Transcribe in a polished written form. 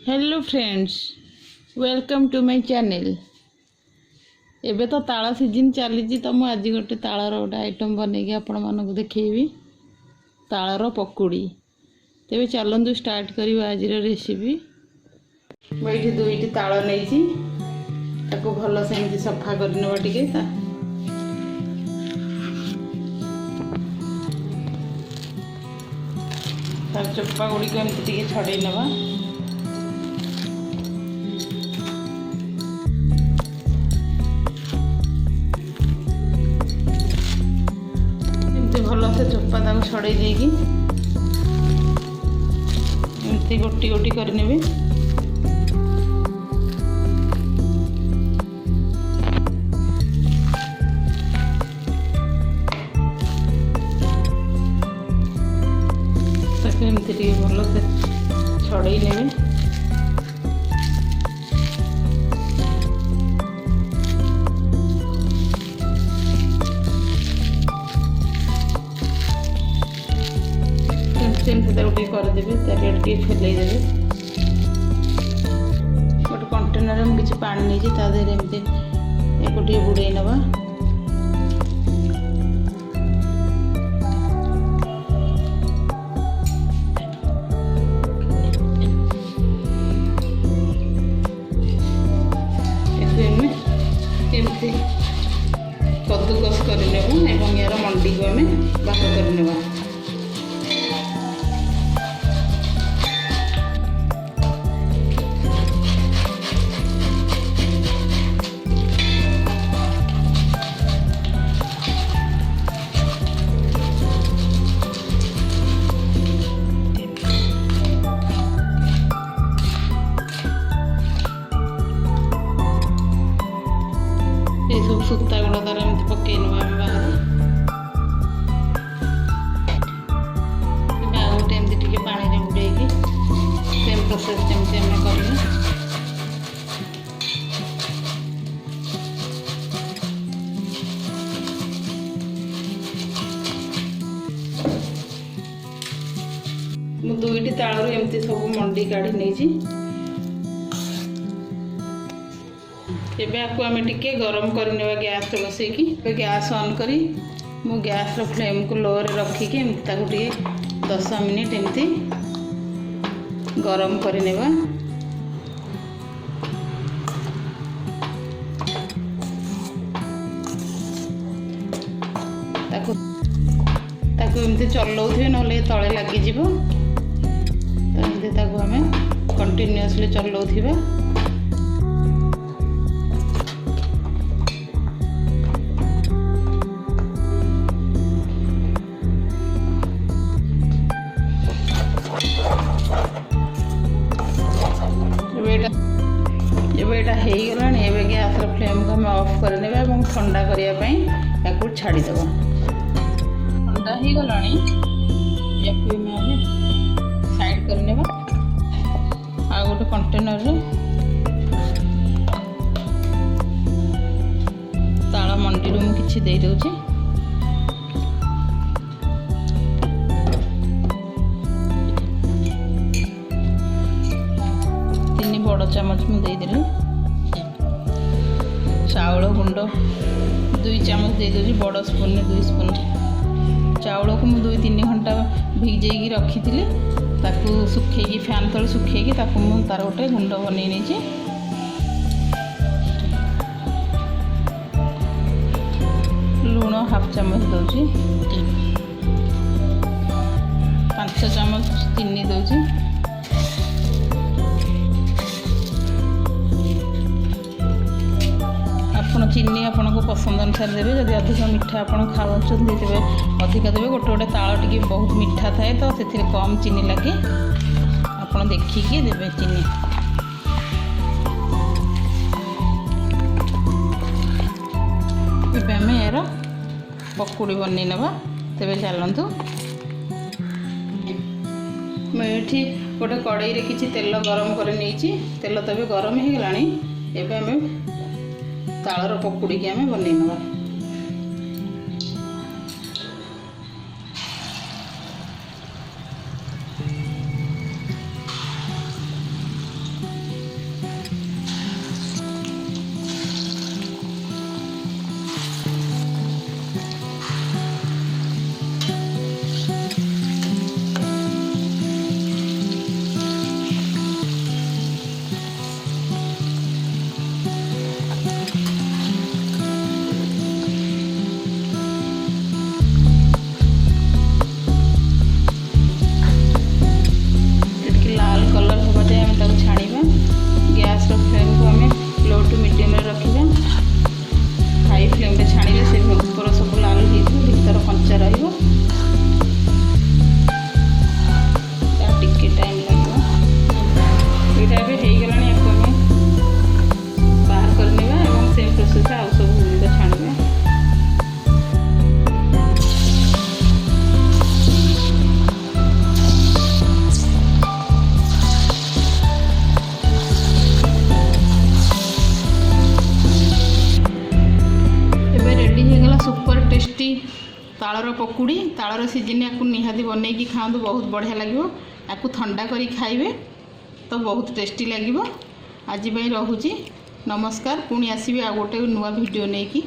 Hello friends, welcome to my channel. एबे तो ताला सीजन चली तो मुझे आज गोटे तालार गोटे आइटम बनैकी आपण मानक देखी तालार पकुड़ी। तेबे चलतु स्टार्ट करिवा आज रेसिपी। मुझे दुईटी ताल नहीं भल से सफा करने टिके तार चोपा गुड़िक एमती छड़े नवा। भल से चोपा तक छड़े देगी एमती गोटी गोटी करने। एमती भल से छड़े ने सेमती करदेवे चारिटे फेलईदेवे। गोटे कंटेनर में किसी पानी नहीं तादेह एमती एक बुड़े नवा। एमती कद्दूकस करने यार मंडी को आम बाहर करने। सब सूता गुड़ा तार एमती पकई नवा बाहर गोटे एमती पानी बुड़ेगी सेम प्रोसेस जमी आम कर। मु दुईटी तालू एमती सब मंडी काढ़ी नहीं। एबे आपको आम टिके गरम करने गैस बसैकी गैस ऑन करी मु गैस फ्लेम को लो रखिकी टे 10 मिनिट एमती गरम करने। एमती चलाउे ना तले लगिज एमती आम कंटिन्यूअसली चलाउे। होगला गैस फ्लेम को आम ऑफ करने ठंडा करने छाड़ीदेव। ठंडा हो गला साइड करने आ गोटे कंटेनर ताला मंडी मुझे दे दूची। बड़ चामच मुदेदेली चाउल गुंड 2 चामच दे दूँ। बड़ स्पून में 2 स्पून चाउल को मुझे 2-3 घंटा भिजेकी रखी सुखेकी फैन तले सुखेकी तार गोटे गुंड बन लुण 1/2 चामच दूँ। 5 चामच चीनी दूँ। चीनी आपन को पसंद अनुसार देवे। जब अधिक मीठा आप खाऊ तेरे अधिक देवे। गोटे गोटे ताल टी बहुत मीठा थाए तो से कम चीनी लगे आप देखिकी देवे चीनी। आम यार पकुड़ी बन नवा। तेरे चलतु मुझे गोटे कड़ाई किसी तेल गरम कर तेल तब गरम हो गला। एवं आम तालर पकुड़ी की आम बन नवा। गैस फ्लेम को आम लो टू मीडियम रखा। हाई फ्लेम रे छाणिले से ऊपर सब लाल हो भीतर कंचा रहा टिके टाइम लगे। यहाँ हो गला बाहर करने सेम प्रोसेस आउ सब छाणिबा। सुपर टेस्टी तालर पकुड़ी तालर सीजन या निहाती बनईकी खाँतु बहुत बढ़िया लगे। या ठंडा करी खाइबे तो बहुत टेस्टी लगे। आज रोचे नमस्कार। पुणी आसबि आ गोटे नुआ वीडियो नहीं कि।